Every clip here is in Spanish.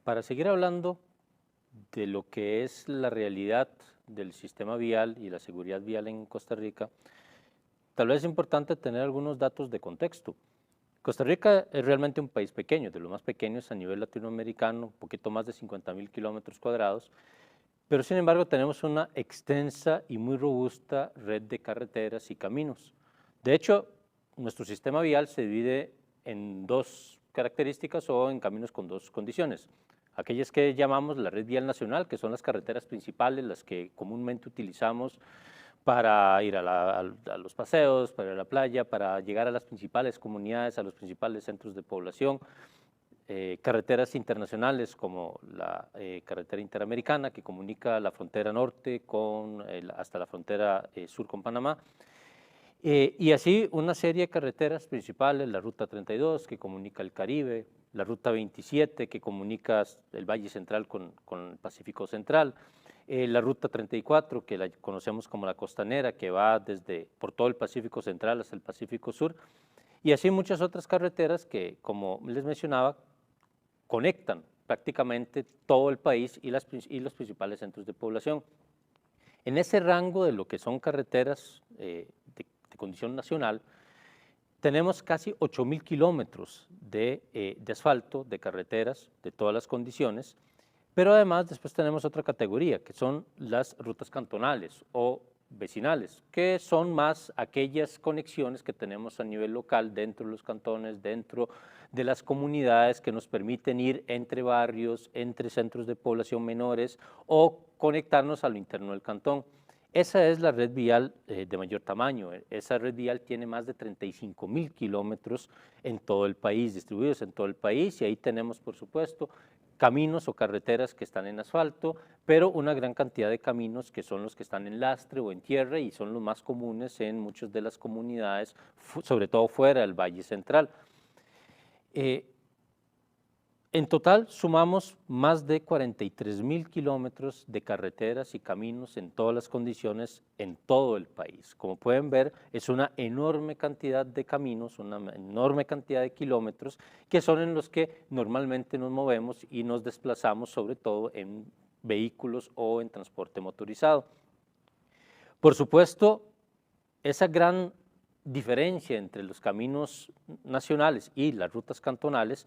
Para seguir hablando de lo que es la realidad del sistema vial y la seguridad vial en Costa Rica, tal vez es importante tener algunos datos de contexto. Costa Rica es realmente un país pequeño, de los más pequeños a nivel latinoamericano, un poquito más de 50.000 kilómetros cuadrados, pero sin embargo tenemos una extensa y muy robusta red de carreteras y caminos. De hecho, nuestro sistema vial se divide en dos características o en caminos con dos condiciones. Aquellas que llamamos la red vial nacional, que son las carreteras principales, las que comúnmente utilizamos para ir a los paseos, para ir a la playa, para llegar a las principales comunidades, a los principales centros de población, carreteras internacionales como la carretera interamericana que comunica la frontera norte hasta la frontera sur con Panamá, y así una serie de carreteras principales, la Ruta 32 que comunica el Caribe, la Ruta 27 que comunica el Valle Central con el Pacífico Central, la Ruta 34 que la conocemos como la Costanera que va por todo el Pacífico Central hasta el Pacífico Sur, y así muchas otras carreteras que, como les mencionaba, conectan prácticamente todo el país y los principales centros de población. En ese rango de lo que son carreteras de condición nacional, tenemos casi 8.000 kilómetros de asfalto, de carreteras, de todas las condiciones, pero además después tenemos otra categoría, que son las rutas cantonales o vecinales, que son más aquellas conexiones que tenemos a nivel local dentro de los cantones, dentro de las comunidades que nos permiten ir entre barrios, entre centros de población menores o conectarnos a lo interno del cantón. Esa es la red vial de mayor tamaño. Esa red vial tiene más de 35.000 kilómetros en todo el país, distribuidos en todo el país, y ahí tenemos, por supuesto, caminos o carreteras que están en asfalto, pero una gran cantidad de caminos que son los que están en lastre o en tierra y son los más comunes en muchas de las comunidades, sobre todo fuera del Valle Central. En total sumamos más de 43.000 kilómetros de carreteras y caminos en todas las condiciones en todo el país. Como pueden ver, es una enorme cantidad de caminos, una enorme cantidad de kilómetros que son en los que normalmente nos movemos y nos desplazamos, sobre todo en vehículos o en transporte motorizado. Por supuesto, esa gran diferencia entre los caminos nacionales y las rutas cantonales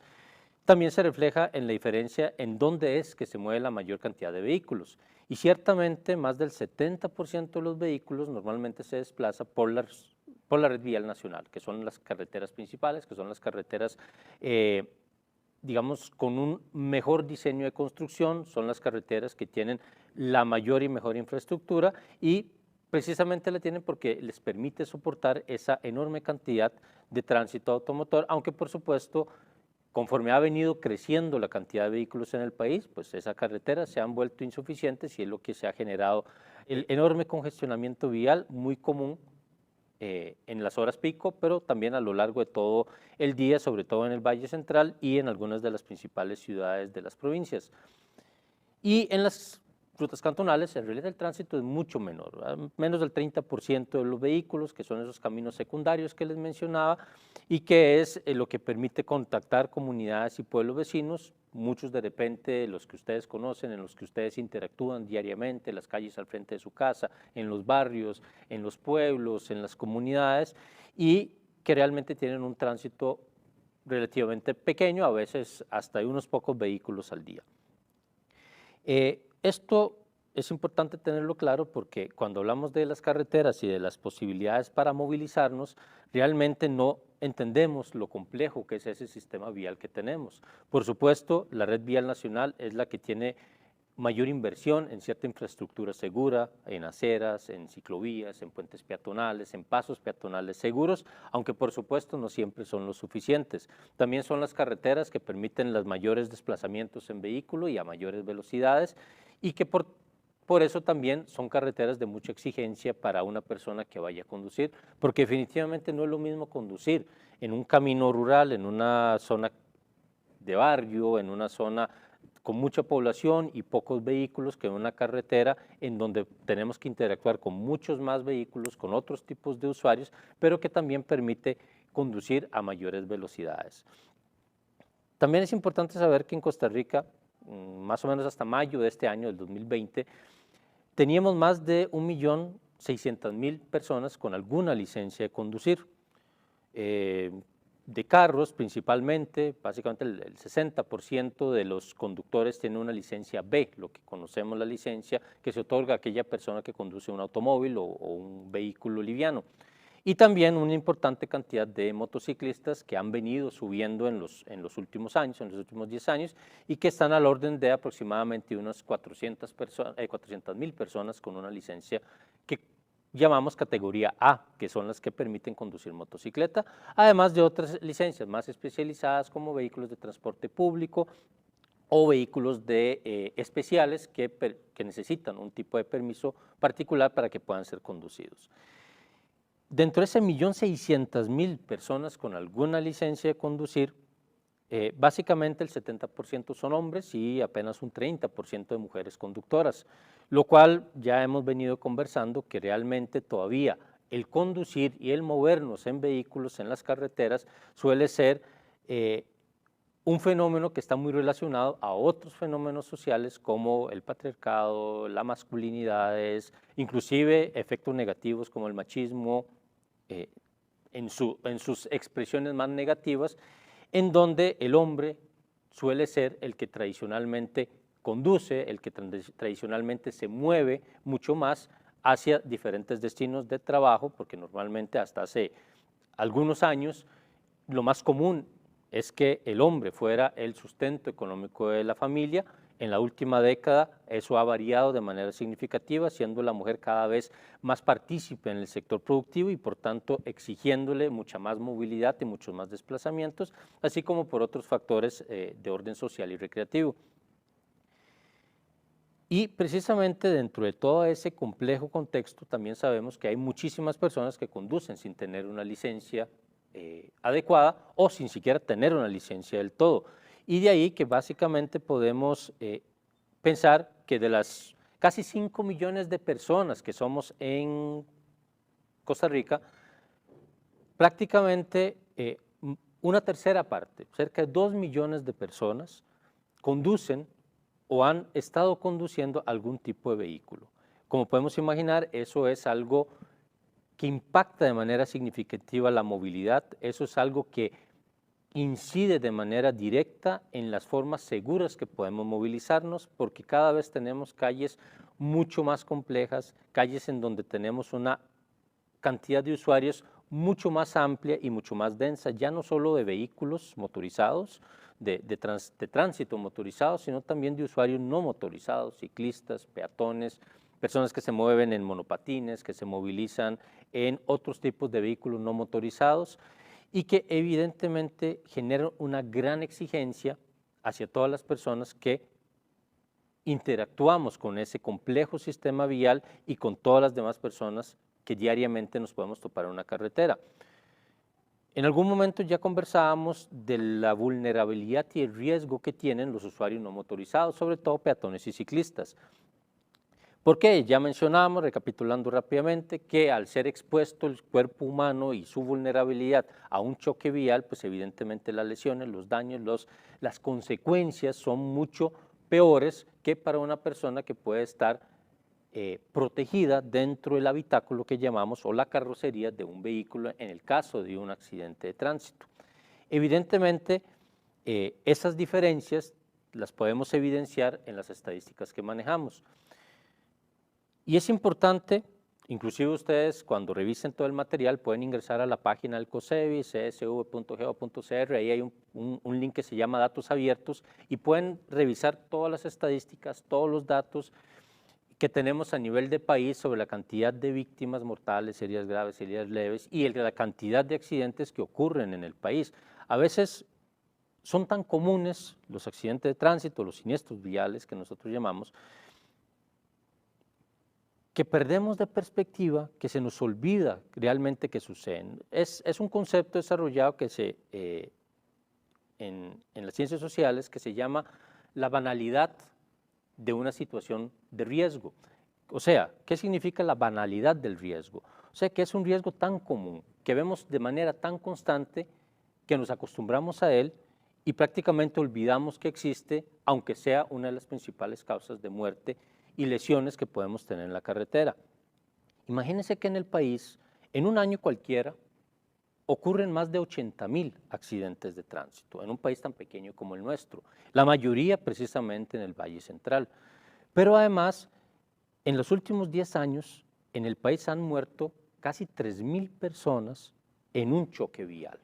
también se refleja en la diferencia en dónde es que se mueve la mayor cantidad de vehículos. Y ciertamente más del 70% de los vehículos normalmente se desplaza por la red vial nacional, que son las carreteras principales, que son las carreteras, digamos, con un mejor diseño de construcción, son las carreteras que tienen la mayor y mejor infraestructura y precisamente la tienen porque les permite soportar esa enorme cantidad de tránsito automotor, aunque por supuesto conforme ha venido creciendo la cantidad de vehículos en el país, pues esas carreteras se han vuelto insuficientes y es lo que se ha generado el enorme congestionamiento vial muy común en las horas pico, pero también a lo largo de todo el día, sobre todo en el Valle Central y en algunas de las principales ciudades de las provincias. Y en las rutas cantonales, en realidad el tránsito es mucho menor, ¿verdad? Menos del 30% de los vehículos, que son esos caminos secundarios que les mencionaba, y que es lo que permite contactar comunidades y pueblos vecinos, muchos de repente los que ustedes conocen, en los que ustedes interactúan diariamente, las calles al frente de su casa, en los barrios, en los pueblos, en las comunidades, y que realmente tienen un tránsito relativamente pequeño, a veces hasta de unos pocos vehículos al día. Esto es importante tenerlo claro porque cuando hablamos de las carreteras y de las posibilidades para movilizarnos, realmente no entendemos lo complejo que es ese sistema vial que tenemos. Por supuesto, la red vial nacional es la que tiene mayor inversión en cierta infraestructura segura, en aceras, en ciclovías, en puentes peatonales, en pasos peatonales seguros, aunque por supuesto no siempre son los suficientes. También son las carreteras que permiten los mayores desplazamientos en vehículo y a mayores velocidades y que por eso también son carreteras de mucha exigencia para una persona que vaya a conducir, porque definitivamente no es lo mismo conducir en un camino rural, en una zona de barrio, en una zona con mucha población y pocos vehículos que en una carretera en donde tenemos que interactuar con muchos más vehículos, con otros tipos de usuarios, pero que también permite conducir a mayores velocidades. También es importante saber que en Costa Rica más o menos hasta mayo de este año, del 2020, teníamos más de 1.600.000 personas con alguna licencia de conducir, de carros principalmente. Básicamente el 60% de los conductores tienen una licencia B, lo que conocemos la licencia que se otorga a aquella persona que conduce un automóvil o un vehículo liviano. Y también una importante cantidad de motociclistas que han venido subiendo en los últimos años, en los últimos 10 años, y que están al orden de aproximadamente unas 400.000 personas con una licencia que llamamos categoría A, que son las que permiten conducir motocicleta, además de otras licencias más especializadas como vehículos de transporte público o vehículos especiales que necesitan un tipo de permiso particular para que puedan ser conducidos. Dentro de ese 1.600.000 personas con alguna licencia de conducir, básicamente el 70% son hombres y apenas un 30% de mujeres conductoras, lo cual ya hemos venido conversando que realmente todavía el conducir y el movernos en vehículos en las carreteras suele ser un fenómeno que está muy relacionado a otros fenómenos sociales como el patriarcado, las masculinidades, inclusive efectos negativos como el machismo, en sus expresiones más negativas, en donde el hombre suele ser el que tradicionalmente conduce, el que tradicionalmente se mueve mucho más hacia diferentes destinos de trabajo, porque normalmente hasta hace algunos años lo más común es que el hombre fuera el sustento económico de la familia. En la última década eso ha variado de manera significativa, siendo la mujer cada vez más partícipe en el sector productivo y por tanto exigiéndole mucha más movilidad y muchos más desplazamientos, así como por otros factores de orden social y recreativo. Y precisamente dentro de todo ese complejo contexto también sabemos que hay muchísimas personas que conducen sin tener una licencia adecuada o sin siquiera tener una licencia del todo. Y de ahí que básicamente podemos pensar que de las casi 5 millones de personas que somos en Costa Rica, prácticamente una tercera parte, cerca de 2 millones de personas, conducen o han estado conduciendo algún tipo de vehículo. Como podemos imaginar, eso es algo que impacta de manera significativa la movilidad, eso es algo que incide de manera directa en las formas seguras que podemos movilizarnos, porque cada vez tenemos calles mucho más complejas, calles en donde tenemos una cantidad de usuarios mucho más amplia y mucho más densa, ya no solo de vehículos motorizados, de tránsito motorizado, sino también de usuarios no motorizados, ciclistas, peatones, personas que se mueven en monopatines, que se movilizan en otros tipos de vehículos no motorizados y que evidentemente generan una gran exigencia hacia todas las personas que interactuamos con ese complejo sistema vial y con todas las demás personas que diariamente nos podemos topar en una carretera. En algún momento ya conversábamos de la vulnerabilidad y el riesgo que tienen los usuarios no motorizados, sobre todo peatones y ciclistas. ¿Por qué? Ya mencionamos, recapitulando rápidamente, que al ser expuesto el cuerpo humano y su vulnerabilidad a un choque vial, pues evidentemente las lesiones, los daños, las consecuencias son mucho peores que para una persona que puede estar protegida dentro del habitáculo que llamamos o la carrocería de un vehículo en el caso de un accidente de tránsito. Evidentemente, esas diferencias las podemos evidenciar en las estadísticas que manejamos. Y es importante, inclusive ustedes cuando revisen todo el material pueden ingresar a la página del COSEBI, csv.go.cr, ahí hay un link que se llama datos abiertos y pueden revisar todas las estadísticas, todos los datos que tenemos a nivel de país sobre la cantidad de víctimas mortales, heridas graves, heridas leves y la cantidad de accidentes que ocurren en el país. A veces son tan comunes los accidentes de tránsito, los siniestros viales que nosotros llamamos, que perdemos de perspectiva, que se nos olvida realmente que suceden. Es un concepto desarrollado que en las ciencias sociales que se llama la banalidad de una situación de riesgo. O sea, ¿qué significa la banalidad del riesgo? O sea, que es un riesgo tan común, que vemos de manera tan constante, que nos acostumbramos a él y prácticamente olvidamos que existe, aunque sea una de las principales causas de muerte y lesiones que podemos tener en la carretera. Imagínense que en el país, en un año cualquiera, ocurren más de 80.000 accidentes de tránsito, en un país tan pequeño como el nuestro, la mayoría precisamente en el Valle Central. Pero además, en los últimos 10 años, en el país han muerto casi 3.000 personas en un choque vial.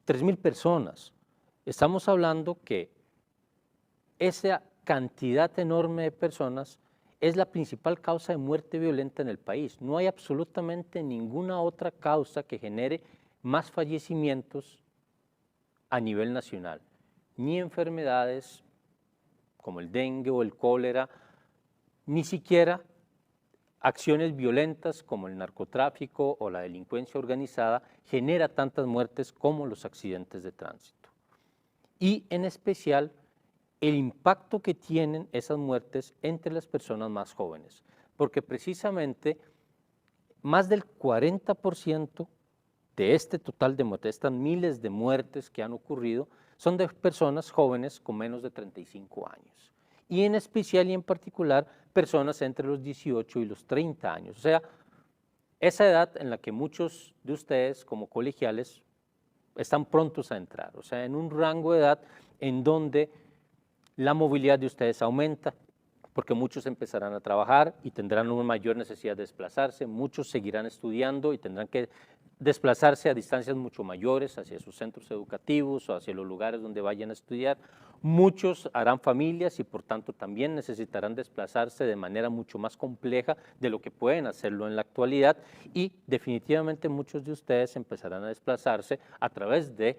3.000 personas. Estamos hablando que esa cantidad enorme de personas es la principal causa de muerte violenta en el país. No hay absolutamente ninguna otra causa que genere más fallecimientos a nivel nacional, ni enfermedades como el dengue o el cólera, ni siquiera acciones violentas como el narcotráfico o la delincuencia organizada genera tantas muertes como los accidentes de tránsito. Y en especial el impacto que tienen esas muertes entre las personas más jóvenes, porque precisamente más del 40% de este total de muertes, estas miles de muertes que han ocurrido, son de personas jóvenes con menos de 35 años. Y en especial y en particular, personas entre los 18 y los 30 años. O sea, esa edad en la que muchos de ustedes como colegiales están prontos a entrar. O sea, en un rango de edad en donde la movilidad de ustedes aumenta, porque muchos empezarán a trabajar y tendrán una mayor necesidad de desplazarse, muchos seguirán estudiando y tendrán que desplazarse a distancias mucho mayores hacia sus centros educativos o hacia los lugares donde vayan a estudiar. Muchos harán familias y por tanto también necesitarán desplazarse de manera mucho más compleja de lo que pueden hacerlo en la actualidad y definitivamente muchos de ustedes empezarán a desplazarse a través de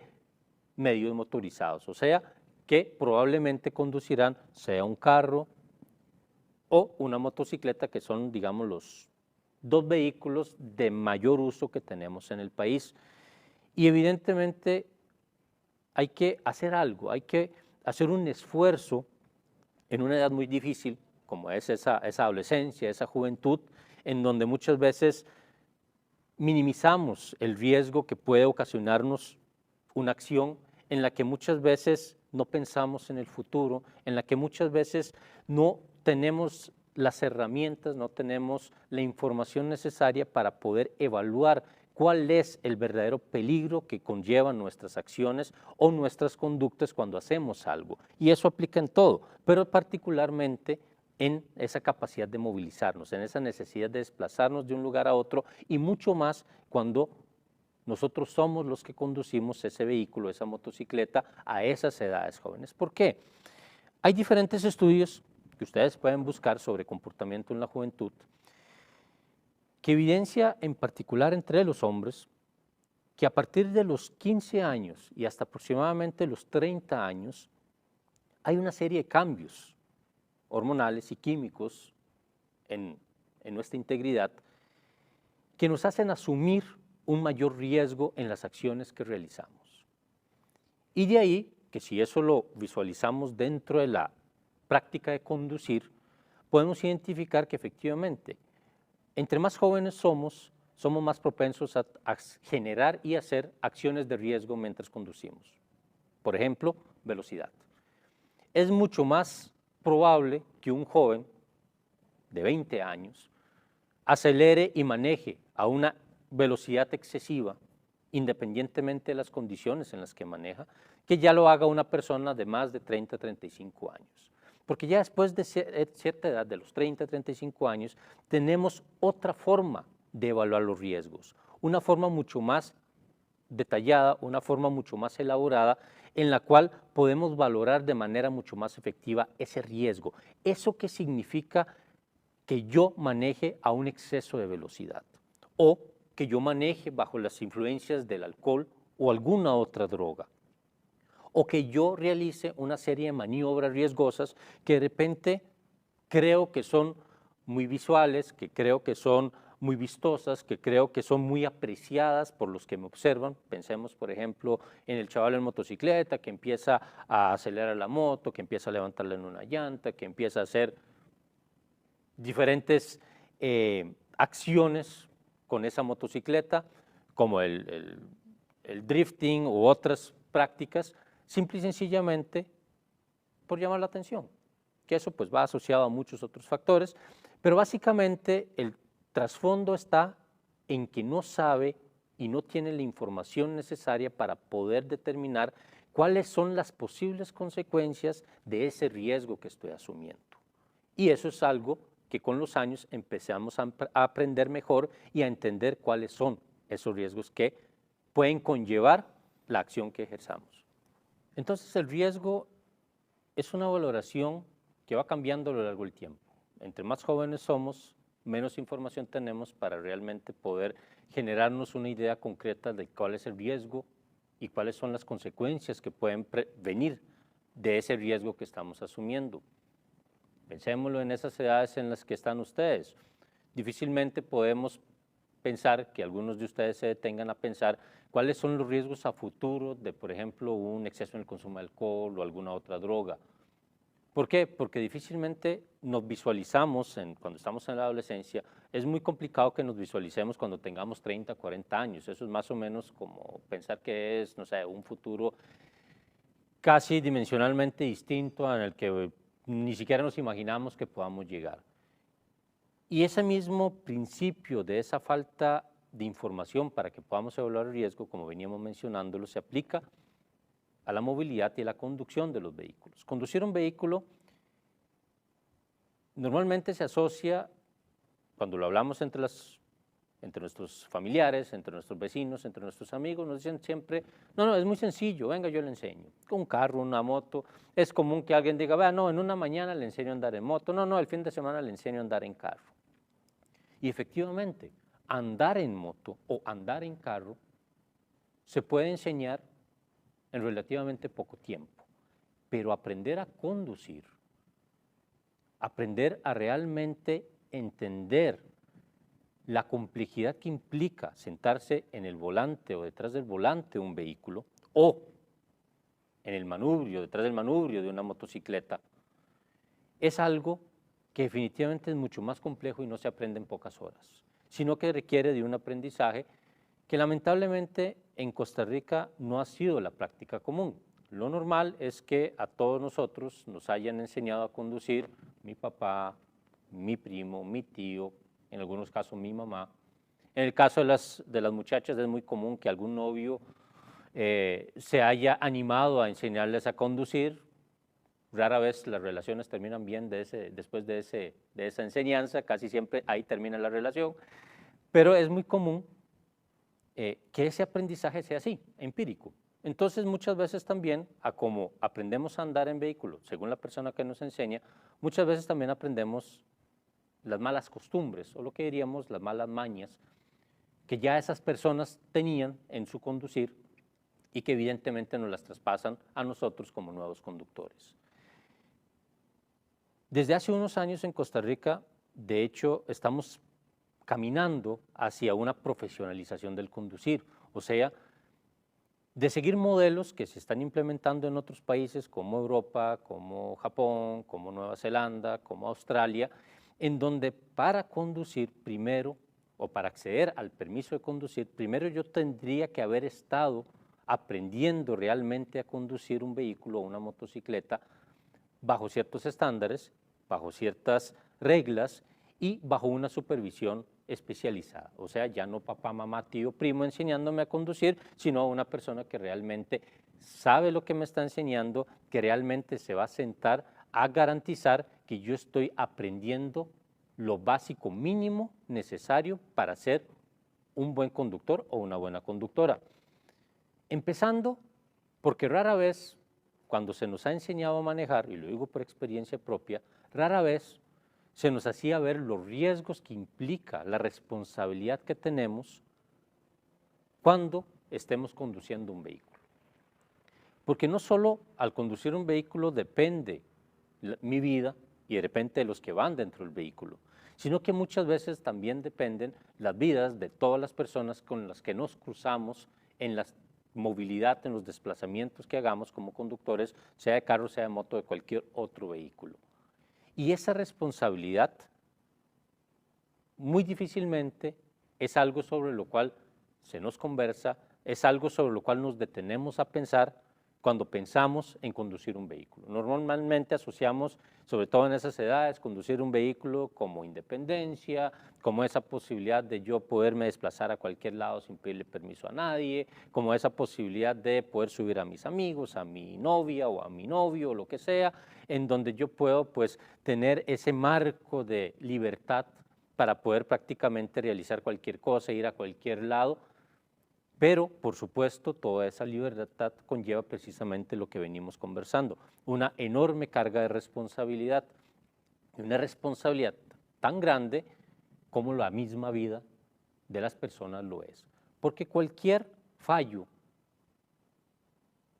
medios motorizados, o sea, que probablemente conducirán sea un carro o una motocicleta, que son, digamos, los dos vehículos de mayor uso que tenemos en el país. Y evidentemente hay que hacer algo, hay que hacer un esfuerzo en una edad muy difícil, como es esa adolescencia, esa juventud, en donde muchas veces minimizamos el riesgo que puede ocasionarnos una acción en la que muchas veces no pensamos en el futuro, en la que muchas veces no tenemos las herramientas, no tenemos la información necesaria para poder evaluar cuál es el verdadero peligro que conllevan nuestras acciones o nuestras conductas cuando hacemos algo. Y eso aplica en todo, pero particularmente en esa capacidad de movilizarnos, en esa necesidad de desplazarnos de un lugar a otro y mucho más cuando nosotros somos los que conducimos ese vehículo, esa motocicleta a esas edades jóvenes. ¿Por qué? Hay diferentes estudios que ustedes pueden buscar sobre comportamiento en la juventud que evidencia en particular entre los hombres que a partir de los 15 años y hasta aproximadamente los 30 años hay una serie de cambios hormonales y químicos en nuestra integridad que nos hacen asumir un mayor riesgo en las acciones que realizamos. Y de ahí que si eso lo visualizamos dentro de la práctica de conducir, podemos identificar que efectivamente, entre más jóvenes somos más propensos a generar y hacer acciones de riesgo mientras conducimos. Por ejemplo, velocidad. Es mucho más probable que un joven de 20 años acelere y maneje a una velocidad excesiva, independientemente de las condiciones en las que maneja, que ya lo haga una persona de más de 30, 35 años. Porque ya después de cierta edad, de los 30, 35 años, tenemos otra forma de evaluar los riesgos, una forma mucho más detallada, una forma mucho más elaborada, en la cual podemos valorar de manera mucho más efectiva ese riesgo. ¿Eso qué significa? Que yo maneje a un exceso de velocidad o que yo maneje bajo las influencias del alcohol o alguna otra droga, o que yo realice una serie de maniobras riesgosas que de repente creo que son muy visuales, que creo que son muy vistosas, que creo que son muy apreciadas por los que me observan. Pensemos, por ejemplo, en el chaval en motocicleta que empieza a acelerar la moto, que empieza a levantarla en una llanta, que empieza a hacer diferentes acciones con esa motocicleta, como el drifting u otras prácticas simple y sencillamente por llamar la atención, que eso pues va asociado a muchos otros factores, pero básicamente el trasfondo está en que no sabe y no tiene la información necesaria para poder determinar cuáles son las posibles consecuencias de ese riesgo que estoy asumiendo. Y eso es algo que con los años empezamos a aprender mejor y a entender cuáles son esos riesgos que pueden conllevar la acción que ejerzamos. Entonces el riesgo es una valoración que va cambiando a lo largo del tiempo. Entre más jóvenes somos, menos información tenemos para realmente poder generarnos una idea concreta de cuál es el riesgo y cuáles son las consecuencias que pueden venir de ese riesgo que estamos asumiendo. Pensémoslo en esas edades en las que están ustedes. Difícilmente podemos pensar que algunos de ustedes se detengan a pensar cuáles son los riesgos a futuro de, por ejemplo, un exceso en el consumo de alcohol o alguna otra droga. ¿Por qué? Porque difícilmente nos visualizamos cuando estamos en la adolescencia. Es muy complicado que nos visualicemos cuando tengamos 30, 40 años. Eso es más o menos como pensar que es, no sé, un futuro casi dimensionalmente distinto en el que ni siquiera nos imaginamos que podamos llegar. Y ese mismo principio de esa falta de información para que podamos evaluar el riesgo, como veníamos mencionándolo, se aplica a la movilidad y a la conducción de los vehículos. Conducir un vehículo normalmente se asocia, cuando lo hablamos entre nuestros familiares, entre nuestros vecinos, entre nuestros amigos, nos dicen siempre, no, es muy sencillo, venga, yo le enseño. Un carro, una moto, es común que alguien diga, vea, no, en una mañana le enseño a andar en moto, no, el fin de semana le enseño a andar en carro. Y efectivamente, andar en moto o andar en carro se puede enseñar en relativamente poco tiempo, pero aprender a conducir, aprender a realmente entender la complejidad que implica sentarse en el volante o detrás del volante de un vehículo o en el manubrio, detrás del manubrio de una motocicleta, es algo que definitivamente es mucho más complejo y no se aprende en pocas horas, sino que requiere de un aprendizaje que lamentablemente en Costa Rica no ha sido la práctica común. Lo normal es que a todos nosotros nos hayan enseñado a conducir mi papá, mi primo, mi tío, en algunos casos mi mamá. En el caso de las muchachas es muy común que algún novio se haya animado a enseñarles a conducir. Rara vez las relaciones terminan bien después de esa enseñanza, casi siempre ahí termina la relación, pero es muy común que ese aprendizaje sea así, empírico. Entonces muchas veces también, a como aprendemos a andar en vehículo, según la persona que nos enseña, muchas veces también aprendemos las malas costumbres, o lo que diríamos las malas mañas, que ya esas personas tenían en su conducir y que evidentemente nos las traspasan a nosotros como nuevos conductores. Desde hace unos años en Costa Rica, de hecho, estamos caminando hacia una profesionalización del conducir, o sea, de seguir modelos que se están implementando en otros países como Europa, como Japón, como Nueva Zelanda, como Australia, en donde para conducir primero, o para acceder al permiso de conducir, primero yo tendría que haber estado aprendiendo realmente a conducir un vehículo o una motocicleta bajo ciertos estándares, bajo ciertas reglas y bajo una supervisión especializada. O sea, ya no papá, mamá, tío, primo enseñándome a conducir, sino una persona que realmente sabe lo que me está enseñando, que realmente se va a sentar a garantizar que yo estoy aprendiendo lo básico mínimo necesario para ser un buen conductor o una buena conductora. Empezando porque rara vez, cuando se nos ha enseñado a manejar, y lo digo por experiencia propia, rara vez se nos hacía ver los riesgos que implica, la responsabilidad que tenemos cuando estemos conduciendo un vehículo. Porque no solo al conducir un vehículo depende mi vida y de repente los que van dentro del vehículo, sino que muchas veces también dependen las vidas de todas las personas con las que nos cruzamos en la movilidad, en los desplazamientos que hagamos como conductores, sea de carro, sea de moto, de cualquier otro vehículo. Y esa responsabilidad muy difícilmente es algo sobre lo cual se nos conversa, es algo sobre lo cual nos detenemos a pensar cuando pensamos en conducir un vehículo. Normalmente asociamos, sobre todo en esas edades, conducir un vehículo como independencia, como esa posibilidad de yo poderme desplazar a cualquier lado sin pedirle permiso a nadie, como esa posibilidad de poder subir a mis amigos, a mi novia o a mi novio o lo que sea, en donde yo puedo pues tener ese marco de libertad para poder prácticamente realizar cualquier cosa, ir a cualquier lado. Pero, por supuesto, toda esa libertad conlleva precisamente lo que venimos conversando, una enorme carga de responsabilidad, y una responsabilidad tan grande como la misma vida de las personas lo es. Porque cualquier fallo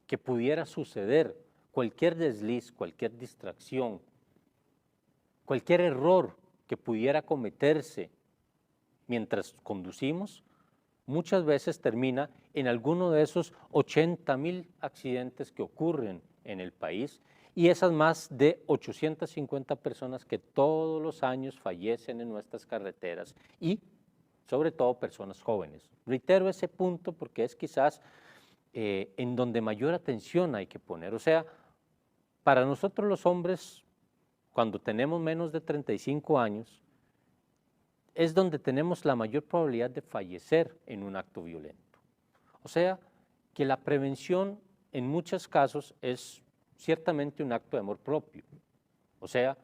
que pudiera suceder, cualquier desliz, cualquier distracción, cualquier error que pudiera cometerse mientras conducimos, muchas veces termina en alguno de esos 80,000 accidentes que ocurren en el país y esas más de 850 personas que todos los años fallecen en nuestras carreteras y sobre todo personas jóvenes. Reitero ese punto porque es quizás en donde mayor atención hay que poner. O sea, para nosotros los hombres, cuando tenemos menos de 35 años, es donde tenemos la mayor probabilidad de fallecer en un acto violento. O sea, que la prevención en muchos casos es ciertamente un acto de amor propio. O sea,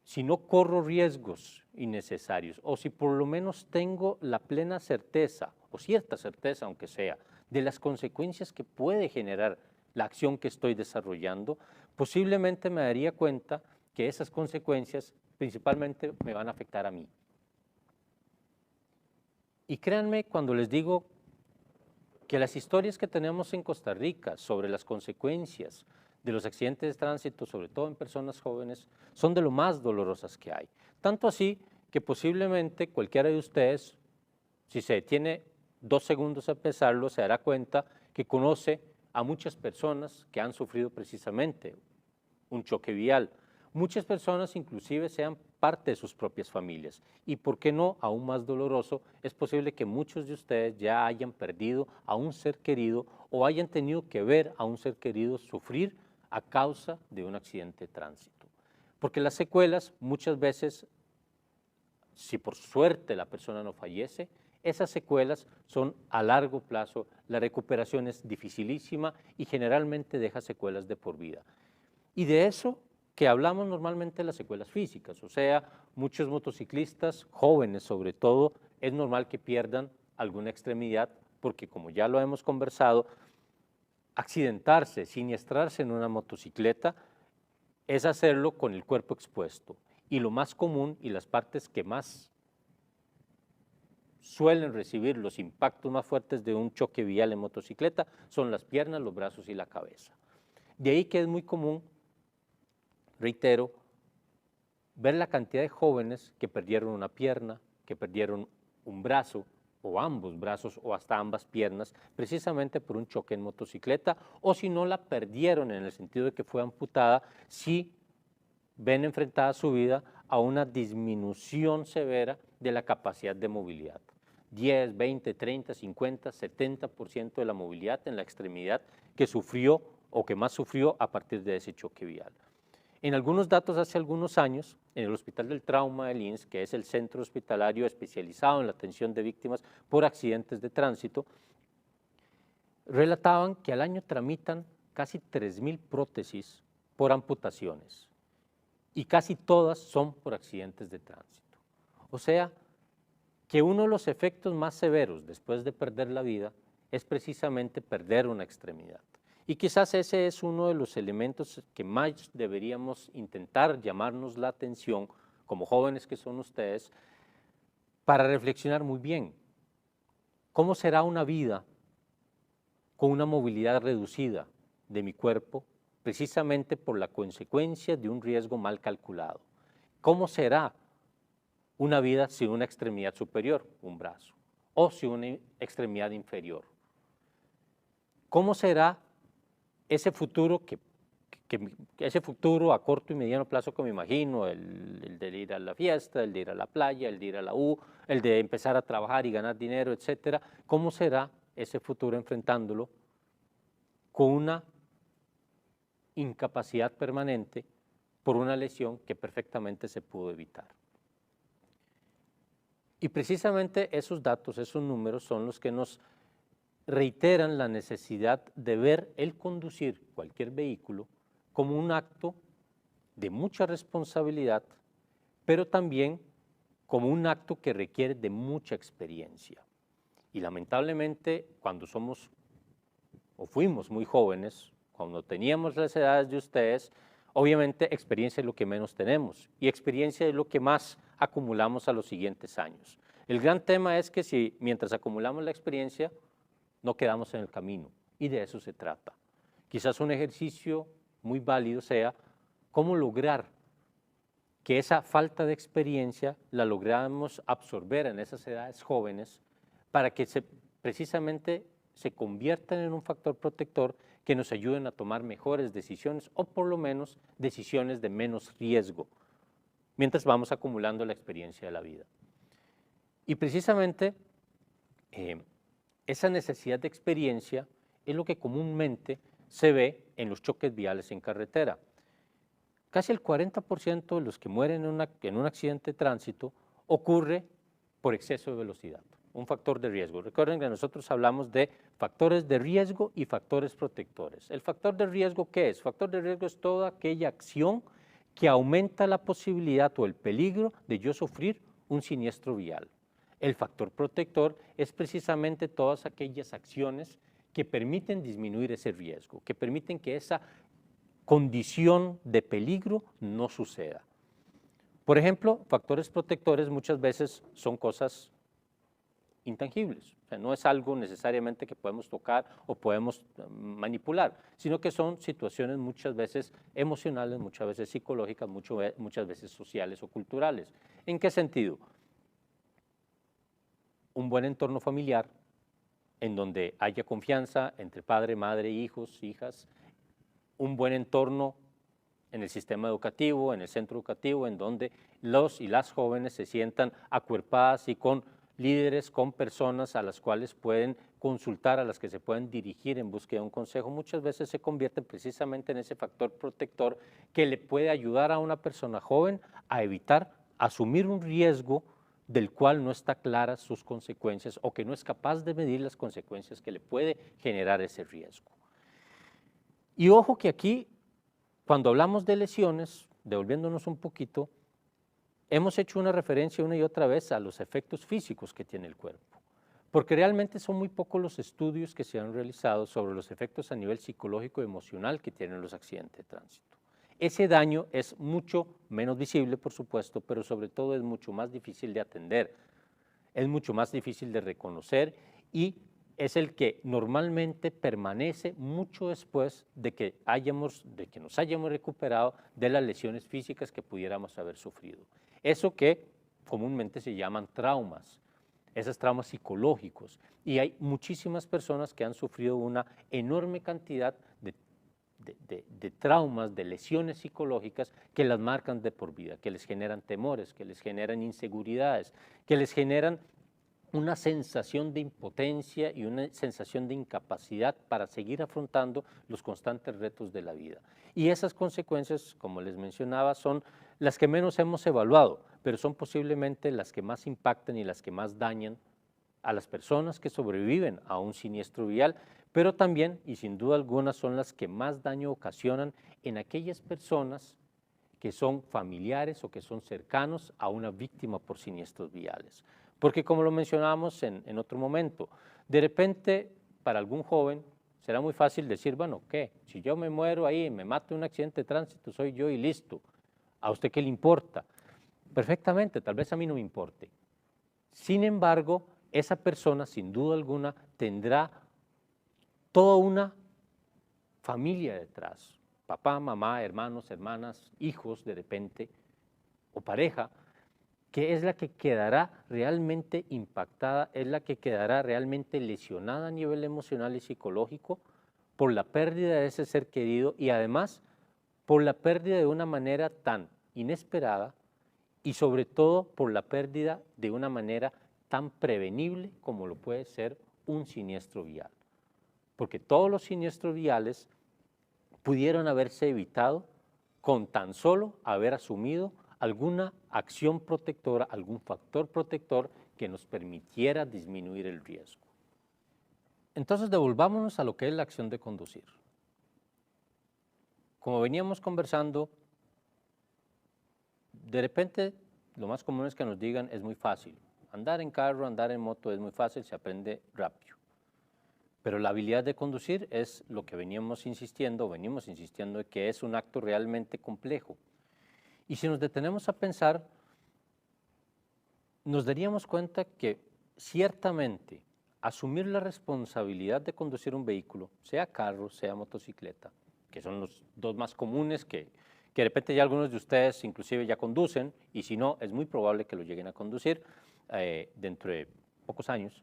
si no corro riesgos innecesarios o si por lo menos tengo la plena certeza o cierta certeza, aunque sea, de las consecuencias que puede generar la acción que estoy desarrollando, posiblemente me daría cuenta que esas consecuencias principalmente me van a afectar a mí. Y créanme cuando les digo que las historias que tenemos en Costa Rica sobre las consecuencias de los accidentes de tránsito, sobre todo en personas jóvenes, son de lo más dolorosas que hay. Tanto así que posiblemente cualquiera de ustedes, si se detiene 2 segundos a pensarlo, se dará cuenta que conoce a muchas personas que han sufrido precisamente un choque vial. Muchas personas inclusive sean parte de sus propias familias. Y por qué no, aún más doloroso, es posible que muchos de ustedes ya hayan perdido a un ser querido o hayan tenido que ver a un ser querido sufrir a causa de un accidente de tránsito. Porque las secuelas muchas veces, si por suerte la persona no fallece, esas secuelas son a largo plazo, la recuperación es dificilísima y generalmente deja secuelas de por vida. Y de eso que hablamos normalmente de las secuelas físicas, o sea, muchos motociclistas, jóvenes sobre todo, es normal que pierdan alguna extremidad porque como ya lo hemos conversado, accidentarse, siniestrarse en una motocicleta es hacerlo con el cuerpo expuesto. Y lo más común y las partes que más suelen recibir los impactos más fuertes de un choque vial en motocicleta son las piernas, los brazos y la cabeza. De ahí que es muy común, reitero, ver la cantidad de jóvenes que perdieron una pierna, que perdieron un brazo o ambos brazos o hasta ambas piernas precisamente por un choque en motocicleta o si no la perdieron en el sentido de que fue amputada, si ven enfrentada su vida a una disminución severa de la capacidad de movilidad. 10, 20, 30, 50, 70% de la movilidad en la extremidad que sufrió o que más sufrió a partir de ese choque vial. En algunos datos hace algunos años, en el Hospital del Trauma del INS, que es el centro hospitalario especializado en la atención de víctimas por accidentes de tránsito, relataban que al año tramitan casi 3,000 prótesis por amputaciones y casi todas son por accidentes de tránsito. O sea, que uno de los efectos más severos después de perder la vida es precisamente perder una extremidad. Y quizás ese es uno de los elementos que más deberíamos intentar llamarnos la atención, como jóvenes que son ustedes, para reflexionar muy bien. ¿Cómo será una vida con una movilidad reducida de mi cuerpo, precisamente por la consecuencia de un riesgo mal calculado? ¿Cómo será una vida sin una extremidad superior, un brazo, o sin una extremidad inferior? ¿Cómo será ese futuro ese futuro a corto y mediano plazo que me imagino, el de ir a la fiesta, el de ir a la playa, el de ir a la U, el de empezar a trabajar y ganar dinero, etcétera? ¿Cómo será ese futuro enfrentándolo con una incapacidad permanente por una lesión que perfectamente se pudo evitar. Y precisamente esos datos, esos números son los que nos reiteran la necesidad de ver el conducir cualquier vehículo como un acto de mucha responsabilidad, pero también como un acto que requiere de mucha experiencia. Y lamentablemente, cuando somos o fuimos muy jóvenes, cuando teníamos las edades de ustedes, obviamente experiencia es lo que menos tenemos y experiencia es lo que más acumulamos a los siguientes años. El gran tema es que si mientras acumulamos la experiencia, no quedamos en el camino y de eso se trata. Quizás un ejercicio muy válido sea cómo lograr que esa falta de experiencia la logramos absorber en esas edades jóvenes para que precisamente se conviertan en un factor protector que nos ayuden a tomar mejores decisiones o por lo menos decisiones de menos riesgo, mientras vamos acumulando la experiencia de la vida. Y precisamente esa necesidad de experiencia es lo que comúnmente se ve en los choques viales en carretera. Casi el 40% de los que mueren en un accidente de tránsito ocurre por exceso de velocidad, un factor de riesgo. Recuerden que nosotros hablamos de factores de riesgo y factores protectores. ¿El factor de riesgo qué es? Factor de riesgo es toda aquella acción que aumenta la posibilidad o el peligro de yo sufrir un siniestro vial. El factor protector es precisamente todas aquellas acciones que permiten disminuir ese riesgo, que permiten que esa condición de peligro no suceda. Por ejemplo, factores protectores muchas veces son cosas intangibles, o sea, no es algo necesariamente que podemos tocar o podemos manipular, sino que son situaciones muchas veces emocionales, muchas veces psicológicas, muchas veces sociales o culturales. ¿En qué sentido? Un buen entorno familiar en donde haya confianza entre padre, madre, hijos, hijas, un buen entorno en el sistema educativo, en el centro educativo, en donde los y las jóvenes se sientan acuerpadas y con líderes, con personas a las cuales pueden consultar, a las que se pueden dirigir en búsqueda de un consejo, muchas veces se convierten precisamente en ese factor protector que le puede ayudar a una persona joven a evitar asumir un riesgo del cual no está clara sus consecuencias o que no es capaz de medir las consecuencias que le puede generar ese riesgo. Y ojo que aquí, cuando hablamos de lesiones, devolviéndonos un poquito, hemos hecho una referencia una y otra vez a los efectos físicos que tiene el cuerpo, porque realmente son muy pocos los estudios que se han realizado sobre los efectos a nivel psicológico y emocional que tienen los accidentes de tránsito. Ese daño es mucho menos visible, por supuesto, pero sobre todo es mucho más difícil de atender, es mucho más difícil de reconocer y es el que normalmente permanece mucho después de que nos hayamos recuperado de las lesiones físicas que pudiéramos haber sufrido. Eso que comúnmente se llaman traumas, esos traumas psicológicos. Y hay muchísimas personas que han sufrido una enorme cantidad de traumas, de lesiones psicológicas que las marcan de por vida, que les generan temores, que les generan inseguridades, que les generan una sensación de impotencia y una sensación de incapacidad para seguir afrontando los constantes retos de la vida. Y esas consecuencias, como les mencionaba, son las que menos hemos evaluado, pero son posiblemente las que más impactan y las que más dañan a las personas que sobreviven a un siniestro vial, pero también, y sin duda alguna, son las que más daño ocasionan en aquellas personas que son familiares o que son cercanos a una víctima por siniestros viales. Porque como lo mencionábamos en otro momento, de repente para algún joven será muy fácil decir, bueno, ¿qué? Si yo me muero ahí, me mato en un accidente de tránsito, soy yo y listo. ¿A usted qué le importa? Perfectamente, tal vez a mí no me importe. Sin embargo, esa persona sin duda alguna tendrá toda una familia detrás, papá, mamá, hermanos, hermanas, hijos de repente, o pareja, que es la que quedará realmente impactada, es la que quedará realmente lesionada a nivel emocional y psicológico por la pérdida de ese ser querido y además por la pérdida de una manera tan inesperada y sobre todo por la pérdida de una manera tan prevenible como lo puede ser un siniestro vial. porque todos los siniestros viales pudieron haberse evitado con tan solo haber asumido alguna acción protectora, algún factor protector que nos permitiera disminuir el riesgo. Entonces, devolvámonos a lo que es la acción de conducir. Como veníamos conversando, de repente lo más común es que nos digan es muy fácil. Andar en carro, andar en moto es muy fácil, se aprende rápido. Pero la habilidad de conducir es lo que venimos insistiendo de que es un acto realmente complejo. Y si nos detenemos a pensar, nos daríamos cuenta que ciertamente asumir la responsabilidad de conducir un vehículo, sea carro, sea motocicleta, que son los dos más comunes que de repente ya algunos de ustedes inclusive ya conducen, y si no, es muy probable que lo lleguen a conducir dentro de pocos años,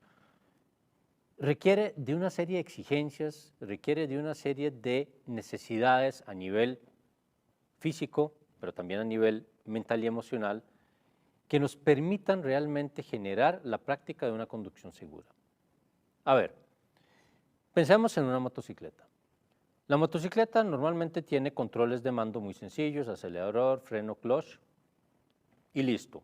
requiere de una serie de exigencias, requiere de una serie de necesidades a nivel físico, pero también a nivel mental y emocional, que nos permitan realmente generar la práctica de una conducción segura. A ver, pensemos en una motocicleta. La motocicleta normalmente tiene controles de mando muy sencillos, acelerador, freno, clutch y listo.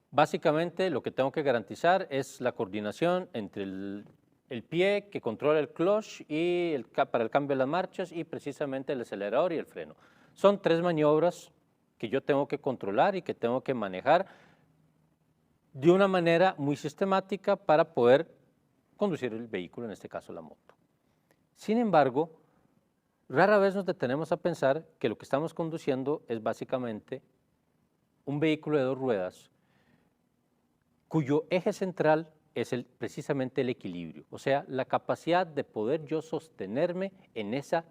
Básicamente lo que tengo que garantizar es la coordinación entre el pie que controla el clutch y para el cambio de las marchas y precisamente el acelerador y el freno. Son tres maniobras que yo tengo que controlar y que tengo que manejar de una manera muy sistemática para poder conducir el vehículo, en este caso la moto. Sin embargo, rara vez nos detenemos a pensar que lo que estamos conduciendo es básicamente un vehículo de dos ruedas cuyo eje central es precisamente el equilibrio, o sea, la capacidad de poder yo sostenerme en esa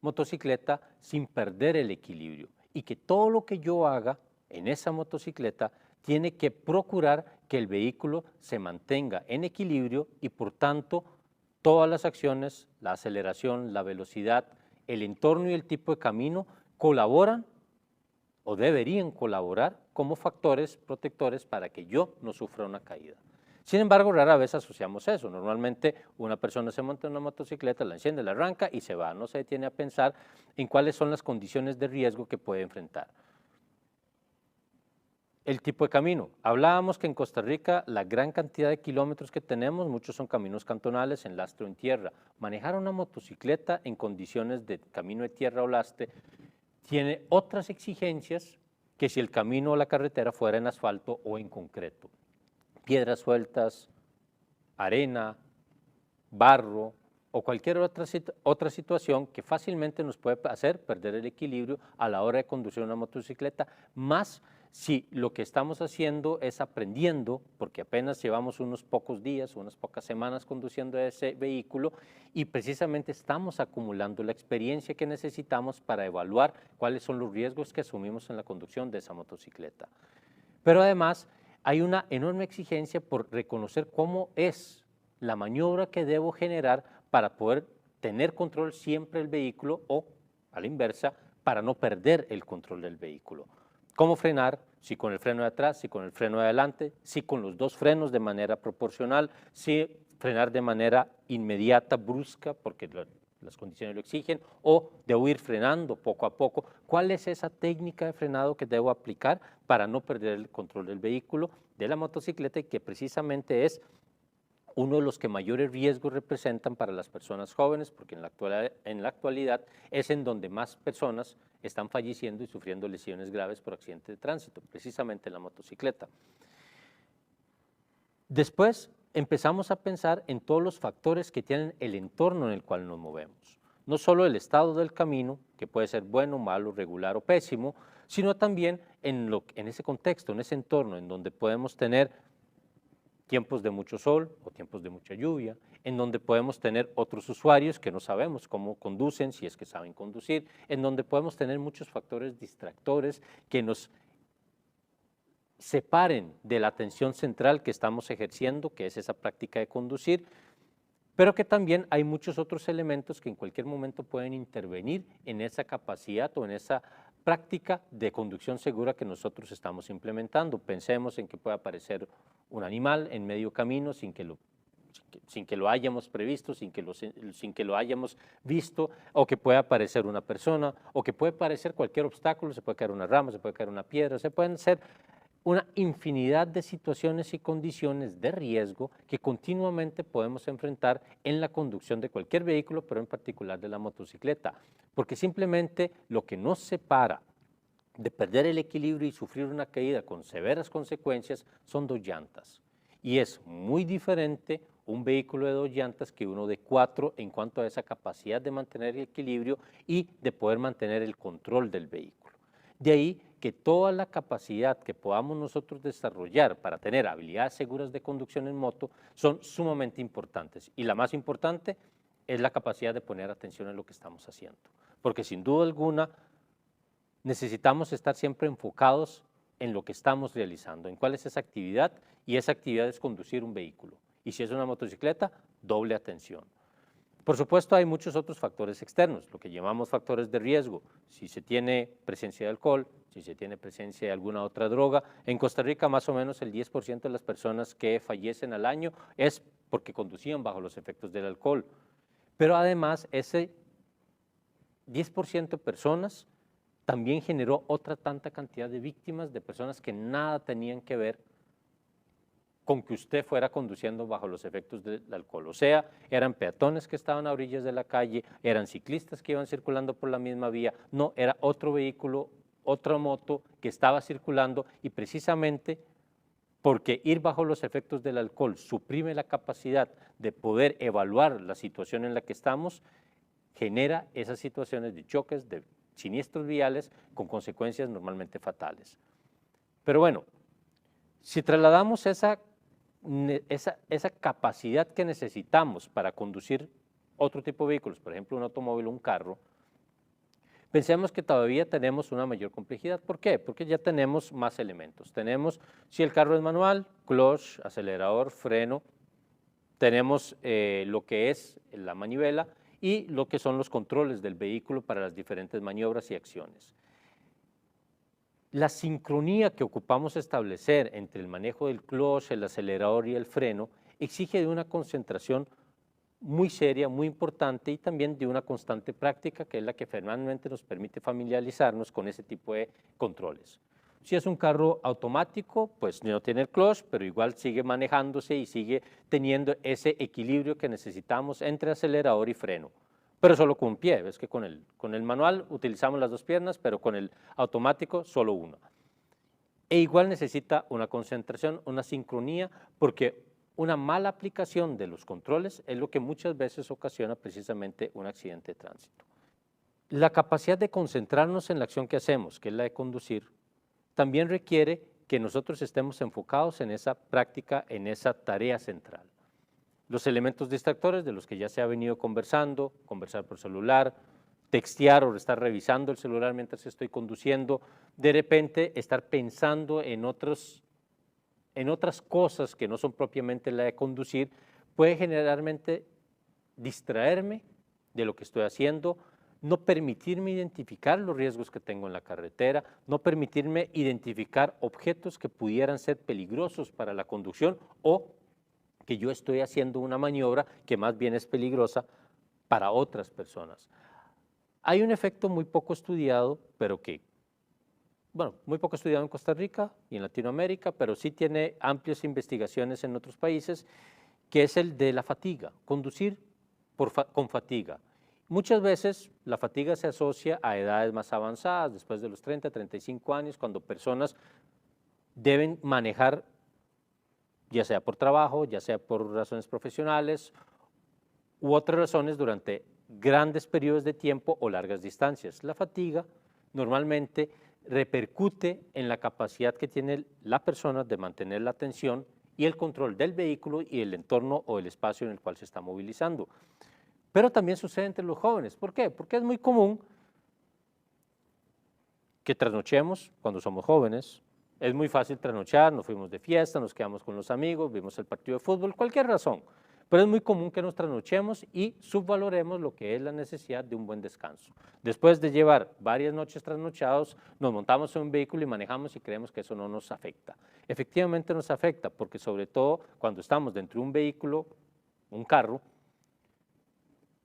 motocicleta sin perder el equilibrio y que todo lo que yo haga en esa motocicleta tiene que procurar que el vehículo se mantenga en equilibrio y por tanto todas las acciones, la aceleración, la velocidad, el entorno y el tipo de camino colaboran o deberían colaborar como factores protectores para que yo no sufra una caída. Sin embargo, rara vez asociamos eso. Normalmente una persona se monta en una motocicleta, la enciende, la arranca y se va. No se detiene a pensar en cuáles son las condiciones de riesgo que puede enfrentar. El tipo de camino. Hablábamos que en Costa Rica la gran cantidad de kilómetros que tenemos, muchos son caminos cantonales en lastre o en tierra. Manejar una motocicleta en condiciones de camino de tierra o lastre tiene otras exigencias que si el camino o la carretera fuera en asfalto o en concreto. Piedras sueltas, arena, barro o cualquier otra situación que fácilmente nos puede hacer perder el equilibrio a la hora de conducir una motocicleta, más si lo que estamos haciendo es aprendiendo, porque apenas llevamos unos pocos días, unas pocas semanas conduciendo ese vehículo y precisamente estamos acumulando la experiencia que necesitamos para evaluar cuáles son los riesgos que asumimos en la conducción de esa motocicleta. Pero además hay una enorme exigencia por reconocer cómo es la maniobra que debo generar para poder tener control siempre del vehículo o, a la inversa, para no perder el control del vehículo. ¿Cómo frenar? Si con el freno de atrás, si con el freno de adelante, si con los dos frenos de manera proporcional, si frenar de manera inmediata, brusca, porque las condiciones lo exigen, o debo ir frenando poco a poco. ¿Cuál es esa técnica de frenado que debo aplicar para no perder el control del vehículo, de la motocicleta, y que precisamente es uno de los que mayores riesgos representan para las personas jóvenes, porque en la actualidad es en donde más personas están falleciendo y sufriendo lesiones graves por accidentes de tránsito, precisamente en la motocicleta. Después empezamos a pensar en todos los factores que tienen el entorno en el cual nos movemos. No solo el estado del camino, que puede ser bueno, malo, regular o pésimo, sino también en ese contexto, en ese entorno, en donde podemos tener tiempos de mucho sol o tiempos de mucha lluvia, en donde podemos tener otros usuarios que no sabemos cómo conducen, si es que saben conducir, en donde podemos tener muchos factores distractores que nos separen de la atención central que estamos ejerciendo, que es esa práctica de conducir, pero que también hay muchos otros elementos que en cualquier momento pueden intervenir en esa capacidad o en esa práctica de conducción segura que nosotros estamos implementando. Pensemos en que puede aparecer un animal en medio camino sin que lo sin que lo hayamos previsto, sin que lo hayamos visto, o que pueda aparecer una persona, o que puede aparecer cualquier obstáculo, se puede caer una rama, se puede caer una piedra, se pueden ser una infinidad de situaciones y condiciones de riesgo que continuamente podemos enfrentar en la conducción de cualquier vehículo, pero en particular de la motocicleta, porque simplemente lo que nos separa de perder el equilibrio y sufrir una caída con severas consecuencias son 2 llantas. Y es muy diferente un vehículo de 2 llantas que uno de 4 en cuanto a esa capacidad de mantener el equilibrio y de poder mantener el control del vehículo. De ahí que toda la capacidad que podamos nosotros desarrollar para tener habilidades seguras de conducción en moto son sumamente importantes. Y la más importante es la capacidad de poner atención en lo que estamos haciendo. Porque sin duda alguna necesitamos estar siempre enfocados en lo que estamos realizando, en cuál es esa actividad, y esa actividad es conducir un vehículo. Y si es una motocicleta, doble atención. Por supuesto, hay muchos otros factores externos, lo que llamamos factores de riesgo. Si se tiene presencia de alcohol, si se tiene presencia de alguna otra droga. En Costa Rica, más o menos el 10% de las personas que fallecen al año es porque conducían bajo los efectos del alcohol. Pero además, ese 10% de personas también generó otra tanta cantidad de víctimas de personas que nada tenían que ver con que usted fuera conduciendo bajo los efectos del alcohol. O sea, eran peatones que estaban a orillas de la calle, eran ciclistas que iban circulando por la misma vía, no, era otro vehículo, otra moto que estaba circulando, y precisamente porque ir bajo los efectos del alcohol suprime la capacidad de poder evaluar la situación en la que estamos, genera esas situaciones de choques, de siniestros viales con consecuencias normalmente fatales. Pero bueno, si trasladamos esa capacidad que necesitamos para conducir otro tipo de vehículos, por ejemplo un automóvil o un carro, pensemos que todavía tenemos una mayor complejidad. ¿Por qué? Porque ya tenemos más elementos. Tenemos, si el carro es manual, clutch, acelerador, freno, tenemos lo que es la manivela y lo que son los controles del vehículo para las diferentes maniobras y acciones. La sincronía que ocupamos establecer entre el manejo del clutch, el acelerador y el freno exige de una concentración muy seria, muy importante, y también de una constante práctica, que es la que finalmente nos permite familiarizarnos con ese tipo de controles. Si es un carro automático, pues no tiene el clutch, pero igual sigue manejándose y sigue teniendo ese equilibrio que necesitamos entre acelerador y freno, pero solo con un pie. Ves que con el manual utilizamos las 2 piernas, pero con el automático solo una. E igual necesita una concentración, una sincronía, porque una mala aplicación de los controles es lo que muchas veces ocasiona precisamente un accidente de tránsito. La capacidad de concentrarnos en la acción que hacemos, que es la de conducir, también requiere que nosotros estemos enfocados en esa práctica, en esa tarea central. Los elementos distractores de los que ya se ha venido conversando, conversar por celular, textear o estar revisando el celular mientras estoy conduciendo, de repente estar pensando en otras cosas que no son propiamente la de conducir, puede generalmente distraerme de lo que estoy haciendo, no permitirme identificar los riesgos que tengo en la carretera, no permitirme identificar objetos que pudieran ser peligrosos para la conducción, o que yo estoy haciendo una maniobra que más bien es peligrosa para otras personas. Hay un efecto muy poco estudiado, pero muy poco estudiado en Costa Rica y en Latinoamérica, pero sí tiene amplias investigaciones en otros países, que es el de la fatiga, conducir con fatiga. Muchas veces la fatiga se asocia a edades más avanzadas, después de los 30, 35 años, cuando personas deben manejar, ya sea por trabajo, ya sea por razones profesionales u otras razones, durante grandes periodos de tiempo o largas distancias. La fatiga normalmente repercute en la capacidad que tiene la persona de mantener la atención y el control del vehículo y el entorno o el espacio en el cual se está movilizando. Pero también sucede entre los jóvenes. ¿Por qué? Porque es muy común que trasnochemos cuando somos jóvenes. Es muy fácil trasnochar, nos fuimos de fiesta, nos quedamos con los amigos, vimos el partido de fútbol, cualquier razón. Pero es muy común que nos trasnochemos y subvaloremos lo que es la necesidad de un buen descanso. Después de llevar varias noches trasnochados, nos montamos en un vehículo y manejamos y creemos que eso no nos afecta. Efectivamente nos afecta, porque sobre todo cuando estamos dentro de un vehículo un carro,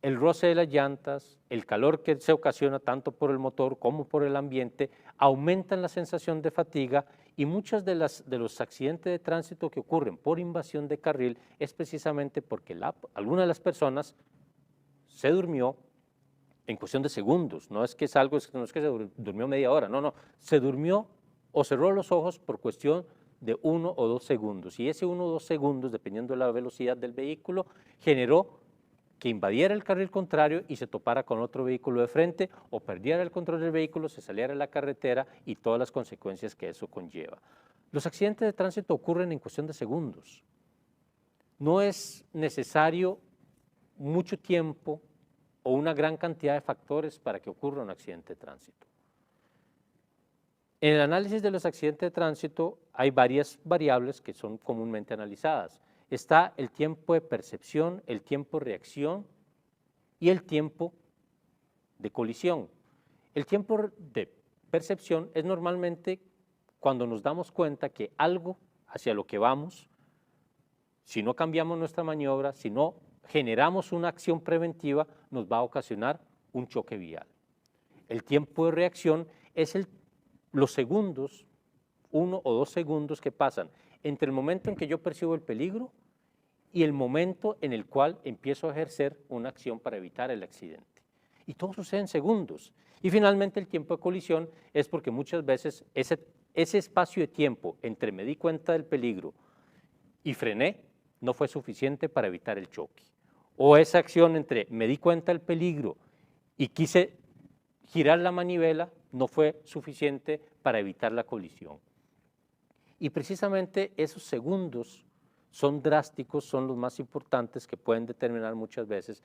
el roce de las llantas, el calor que se ocasiona tanto por el motor como por el ambiente, aumentan la sensación de fatiga y muchos de los accidentes de tránsito que ocurren por invasión de carril es precisamente porque alguna de las personas se durmió en cuestión de segundos, no es que no es que se durmió media hora, no, se durmió o cerró los ojos por cuestión de 1 o 2 segundos, y ese 1 o 2 segundos, dependiendo de la velocidad del vehículo, generó que invadiera el carril contrario y se topara con otro vehículo de frente o perdiera el control del vehículo, se saliera de la carretera y todas las consecuencias que eso conlleva. Los accidentes de tránsito ocurren en cuestión de segundos. No es necesario mucho tiempo o una gran cantidad de factores para que ocurra un accidente de tránsito. En el análisis de los accidentes de tránsito hay varias variables que son comúnmente analizadas. Está el tiempo de percepción, el tiempo de reacción y el tiempo de colisión. El tiempo de percepción es normalmente cuando nos damos cuenta que algo hacia lo que vamos, si no cambiamos nuestra maniobra, si no generamos una acción preventiva, nos va a ocasionar un choque vial. El tiempo de reacción es los segundos, 1 o 2 segundos que pasan entre el momento en que yo percibo el peligro y el momento en el cual empiezo a ejercer una acción para evitar el accidente. Y todo sucede en segundos. Y finalmente el tiempo de colisión es porque muchas veces ese espacio de tiempo entre me di cuenta del peligro y frené no fue suficiente para evitar el choque. O esa acción entre me di cuenta del peligro y quise girar la manivela no fue suficiente para evitar la colisión. Y precisamente esos segundos son drásticos, son los más importantes que pueden determinar muchas veces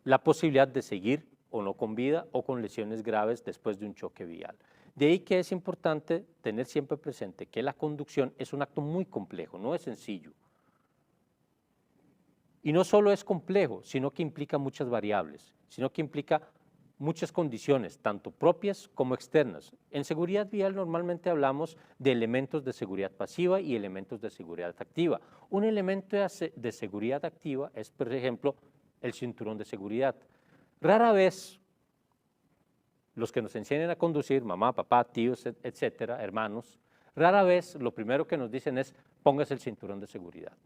la posibilidad de seguir o no con vida o con lesiones graves después de un choque vial. De ahí que es importante tener siempre presente que la conducción es un acto muy complejo, no es sencillo. Y no solo es complejo, sino que implica muchas variables, sino que implica muchas condiciones, tanto propias como externas. En seguridad vial normalmente hablamos de elementos de seguridad pasiva y elementos de seguridad activa. Un elemento de seguridad activa es, por ejemplo, el cinturón de seguridad. Rara vez los que nos enseñan a conducir, mamá, papá, tíos, etcétera, hermanos, rara vez lo primero que nos dicen es póngase el cinturón de seguridad.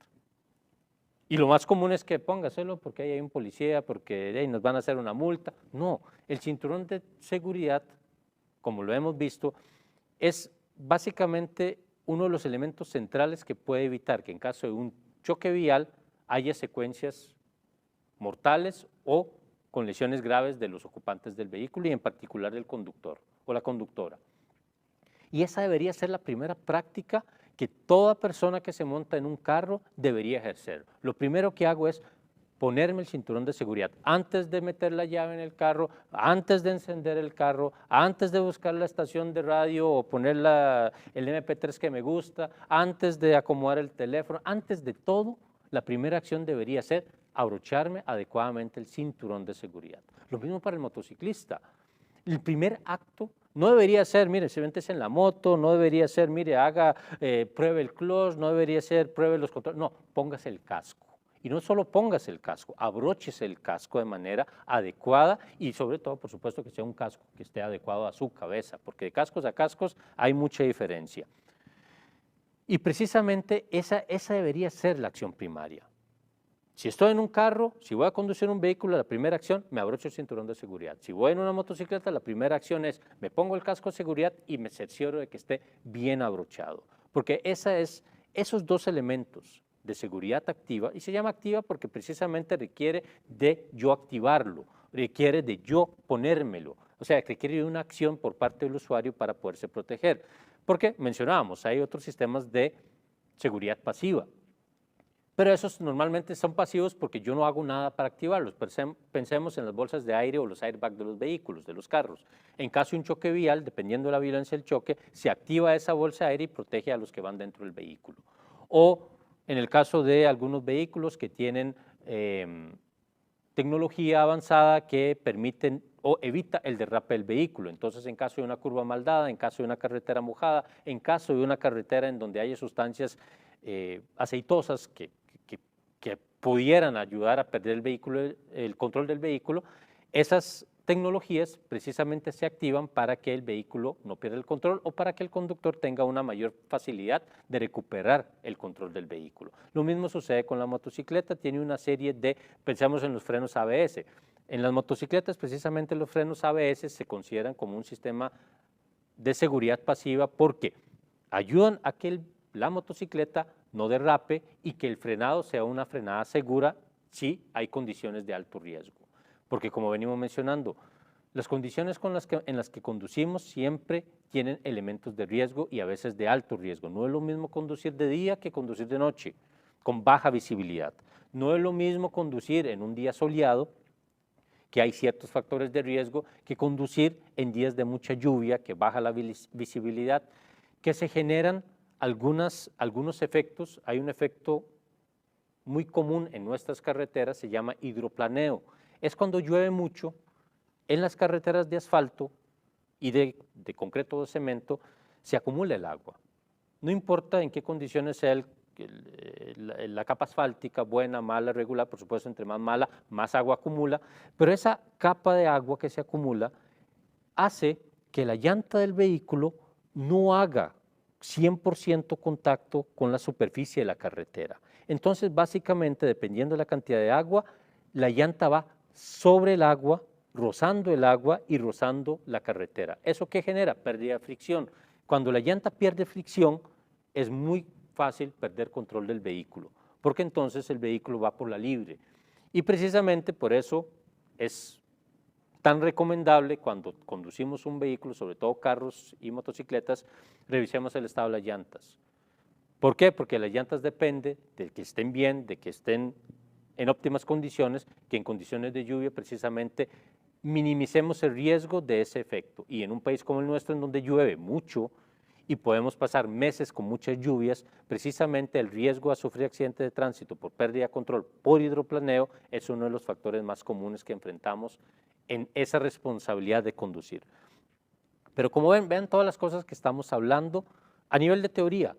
Y lo más común es que póngaselo porque ahí hay un policía, porque nos van a hacer una multa. No, el cinturón de seguridad, como lo hemos visto, es básicamente uno de los elementos centrales que puede evitar que en caso de un choque vial haya secuencias mortales o con lesiones graves de los ocupantes del vehículo y en particular del conductor o la conductora. Y esa debería ser la primera práctica que toda persona que se monta en un carro debería ejercer. Lo primero que hago es ponerme el cinturón de seguridad antes de meter la llave en el carro, antes de encender el carro, antes de buscar la estación de radio o poner el MP3 que me gusta, antes de acomodar el teléfono, antes de todo, la primera acción debería ser abrocharme adecuadamente el cinturón de seguridad. Lo mismo para el motociclista. El primer acto no debería ser, mire, se véntese en la moto, no debería ser, mire, pruebe el clutch, no debería ser, pruebe los controles, no, póngase el casco. Y no solo póngase el casco, abróchese el casco de manera adecuada y sobre todo, por supuesto, que sea un casco que esté adecuado a su cabeza, porque de cascos a cascos hay mucha diferencia. Y precisamente esa debería ser la acción primaria. Si estoy en un carro, si voy a conducir un vehículo, la primera acción, me abrocho el cinturón de seguridad. Si voy en una motocicleta, la primera acción es, me pongo el casco de seguridad y me cercioro de que esté bien abrochado. Porque esos dos elementos de seguridad activa, y se llama activa porque precisamente requiere de yo activarlo, requiere de yo ponérmelo, o sea, requiere de una acción por parte del usuario para poderse proteger. Porque mencionábamos, hay otros sistemas de seguridad pasiva, pero esos normalmente son pasivos porque yo no hago nada para activarlos. Pensemos en las bolsas de aire o los airbags de los vehículos, de los carros. En caso de un choque vial, dependiendo de la violencia del choque, se activa esa bolsa de aire y protege a los que van dentro del vehículo. O en el caso de algunos vehículos que tienen tecnología avanzada que permiten o evita el derrape del vehículo. Entonces, en caso de una curva mal dada, en caso de una carretera mojada, en caso de una carretera en donde haya sustancias aceitosas que pudieran ayudar a perder el control del vehículo, esas tecnologías precisamente se activan para que el vehículo no pierda el control o para que el conductor tenga una mayor facilidad de recuperar el control del vehículo. Lo mismo sucede con la motocicleta, tiene una serie de, pensamos en los frenos ABS. En las motocicletas precisamente los frenos ABS se consideran como un sistema de seguridad pasiva porque ayudan a que la motocicleta no derrape y que el frenado sea una frenada segura si hay condiciones de alto riesgo. Porque como venimos mencionando, las condiciones en las que conducimos siempre tienen elementos de riesgo y a veces de alto riesgo. No es lo mismo conducir de día que conducir de noche, con baja visibilidad. No es lo mismo conducir en un día soleado, que hay ciertos factores de riesgo, que conducir en días de mucha lluvia, que baja la visibilidad, que se generan algunos efectos. Hay un efecto muy común en nuestras carreteras, se llama hidroplaneo. Es cuando llueve mucho en las carreteras de asfalto y de concreto o de cemento, se acumula el agua. No importa en qué condiciones sea la capa asfáltica, buena, mala, regular, por supuesto, entre más mala, más agua acumula, pero esa capa de agua que se acumula hace que la llanta del vehículo no haga 100% contacto con la superficie de la carretera. Entonces, básicamente, dependiendo de la cantidad de agua, la llanta va sobre el agua, rozando el agua y rozando la carretera. ¿Eso qué genera? Pérdida de fricción. Cuando la llanta pierde fricción, es muy fácil perder control del vehículo, porque entonces el vehículo va por la libre. Y precisamente por eso es tan recomendable cuando conducimos un vehículo, sobre todo carros y motocicletas, revisemos el estado de las llantas. ¿Por qué? Porque las llantas dependen de que estén bien, de que estén en óptimas condiciones, que en condiciones de lluvia precisamente minimicemos el riesgo de ese efecto. Y en un país como el nuestro, en donde llueve mucho y podemos pasar meses con muchas lluvias, precisamente el riesgo a sufrir accidentes de tránsito por pérdida de control, por hidroplaneo, es uno de los factores más comunes que enfrentamos en esa responsabilidad de conducir. Pero como vean todas las cosas que estamos hablando a nivel de teoría,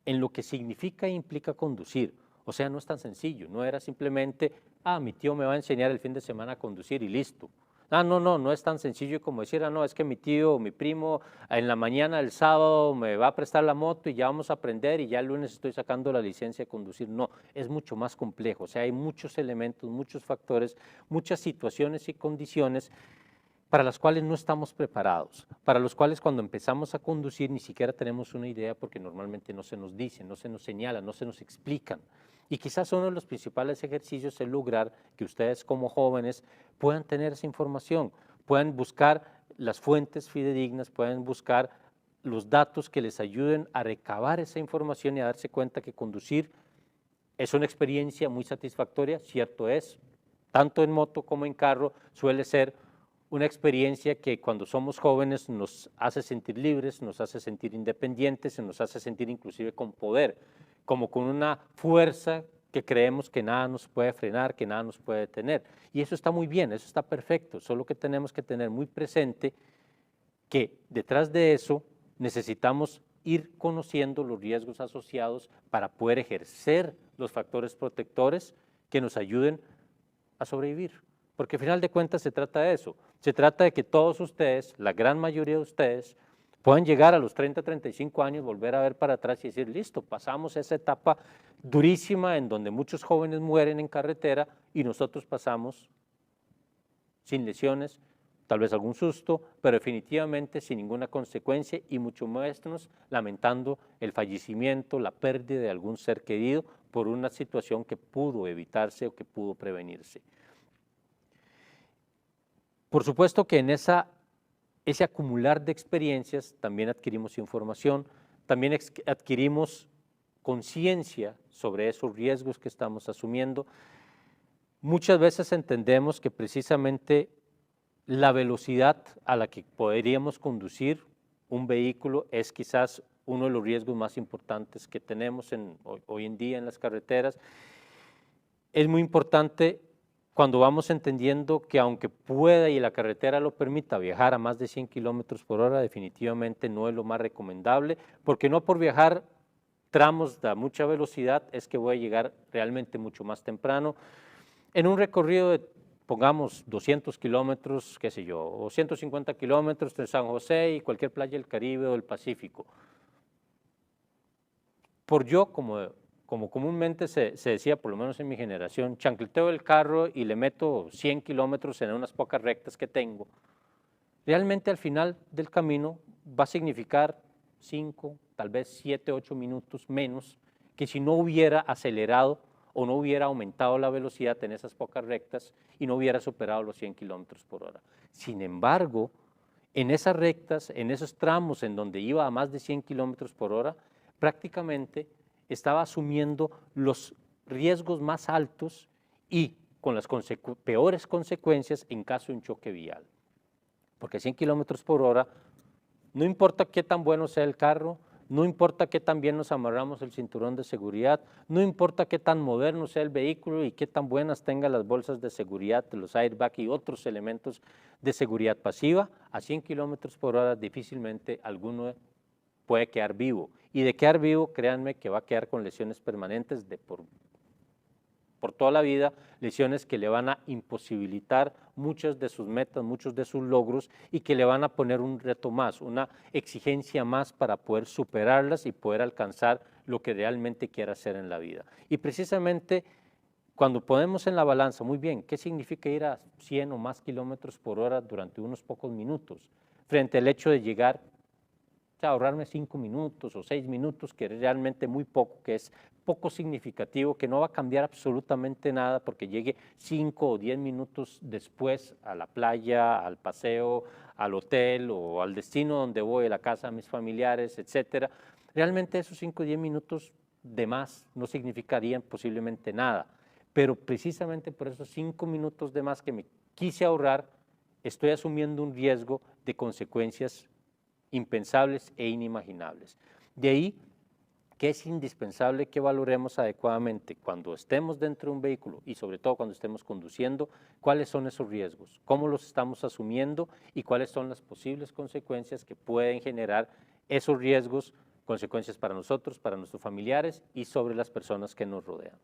en lo que significa e implica conducir. O sea, no es tan sencillo, no era simplemente, mi tío me va a enseñar el fin de semana a conducir y listo. No es tan sencillo como decir, no, es que mi tío o mi primo en la mañana del sábado me va a prestar la moto y ya vamos a aprender y ya el lunes estoy sacando la licencia de conducir. No, es mucho más complejo, o sea, hay muchos elementos, muchos factores, muchas situaciones y condiciones para las cuales no estamos preparados, para los cuales cuando empezamos a conducir ni siquiera tenemos una idea porque normalmente no se nos dice, no se nos señala, no se nos explican. Y quizás uno de los principales ejercicios es lograr que ustedes como jóvenes puedan tener esa información, puedan buscar las fuentes fidedignas, puedan buscar los datos que les ayuden a recabar esa información y a darse cuenta que conducir es una experiencia muy satisfactoria, cierto es, tanto en moto como en carro suele ser una experiencia que cuando somos jóvenes nos hace sentir libres, nos hace sentir independientes, nos hace sentir inclusive con poder, como con una fuerza que creemos que nada nos puede frenar, que nada nos puede detener. Y eso está muy bien, eso está perfecto, solo que tenemos que tener muy presente que detrás de eso necesitamos ir conociendo los riesgos asociados para poder ejercer los factores protectores que nos ayuden a sobrevivir. Porque al final de cuentas se trata de eso, se trata de que todos ustedes, la gran mayoría de ustedes, puedan llegar a los 30, 35 años, volver a ver para atrás y decir, listo, pasamos esa etapa durísima en donde muchos jóvenes mueren en carretera y nosotros pasamos sin lesiones, tal vez algún susto, pero definitivamente sin ninguna consecuencia y mucho menos lamentando el fallecimiento, la pérdida de algún ser querido por una situación que pudo evitarse o que pudo prevenirse. Por supuesto que en ese acumular de experiencias también adquirimos información, también adquirimos conciencia sobre esos riesgos que estamos asumiendo. Muchas veces entendemos que precisamente la velocidad a la que podríamos conducir un vehículo es quizás uno de los riesgos más importantes que tenemos hoy en día en las carreteras. Es muy importante cuando vamos entendiendo que aunque pueda y la carretera lo permita viajar a más de 100 kilómetros por hora, definitivamente no es lo más recomendable, porque no por viajar tramos de mucha velocidad es que voy a llegar realmente mucho más temprano. En un recorrido de, pongamos, 200 kilómetros, qué sé yo, o 150 kilómetros de San José y cualquier playa del Caribe o del Pacífico. Por yo, como comúnmente se decía, por lo menos en mi generación, chancleteo el carro y le meto 100 kilómetros en unas pocas rectas que tengo, realmente al final del camino va a significar 5, tal vez 7, 8 minutos menos que si no hubiera acelerado o no hubiera aumentado la velocidad en esas pocas rectas y no hubiera superado los 100 kilómetros por hora. Sin embargo, en esas rectas, en esos tramos en donde iba a más de 100 kilómetros por hora, prácticamente estaba asumiendo los riesgos más altos y con las peores consecuencias en caso de un choque vial. Porque 100 kilómetros por hora, no importa qué tan bueno sea el carro, no importa qué tan bien nos amarramos el cinturón de seguridad, no importa qué tan moderno sea el vehículo y qué tan buenas tenga las bolsas de seguridad, los airbags y otros elementos de seguridad pasiva, a 100 kilómetros por hora difícilmente alguno puede quedar vivo. Y de quedar vivo, créanme que va a quedar con lesiones permanentes por toda la vida, lesiones que le van a imposibilitar muchas de sus metas, muchos de sus logros y que le van a poner un reto más, una exigencia más para poder superarlas y poder alcanzar lo que realmente quiere hacer en la vida. Y precisamente cuando ponemos en la balanza, muy bien, ¿qué significa ir a 100 o más kilómetros por hora durante unos pocos minutos? Frente al hecho de llegar, o sea, ahorrarme 5 minutos o 6 minutos, que es realmente muy poco, que es poco significativo, que no va a cambiar absolutamente nada porque llegue 5 o 10 minutos después a la playa, al paseo, al hotel o al destino donde voy, a la casa de mis familiares, etcétera. Realmente esos 5 o 10 minutos de más no significarían posiblemente nada, pero precisamente por esos 5 minutos de más que me quise ahorrar, estoy asumiendo un riesgo de consecuencias impensables e inimaginables. De ahí que es indispensable que valoremos adecuadamente cuando estemos dentro de un vehículo y sobre todo cuando estemos conduciendo, cuáles son esos riesgos, cómo los estamos asumiendo y cuáles son las posibles consecuencias que pueden generar esos riesgos, consecuencias para nosotros, para nuestros familiares y sobre las personas que nos rodean.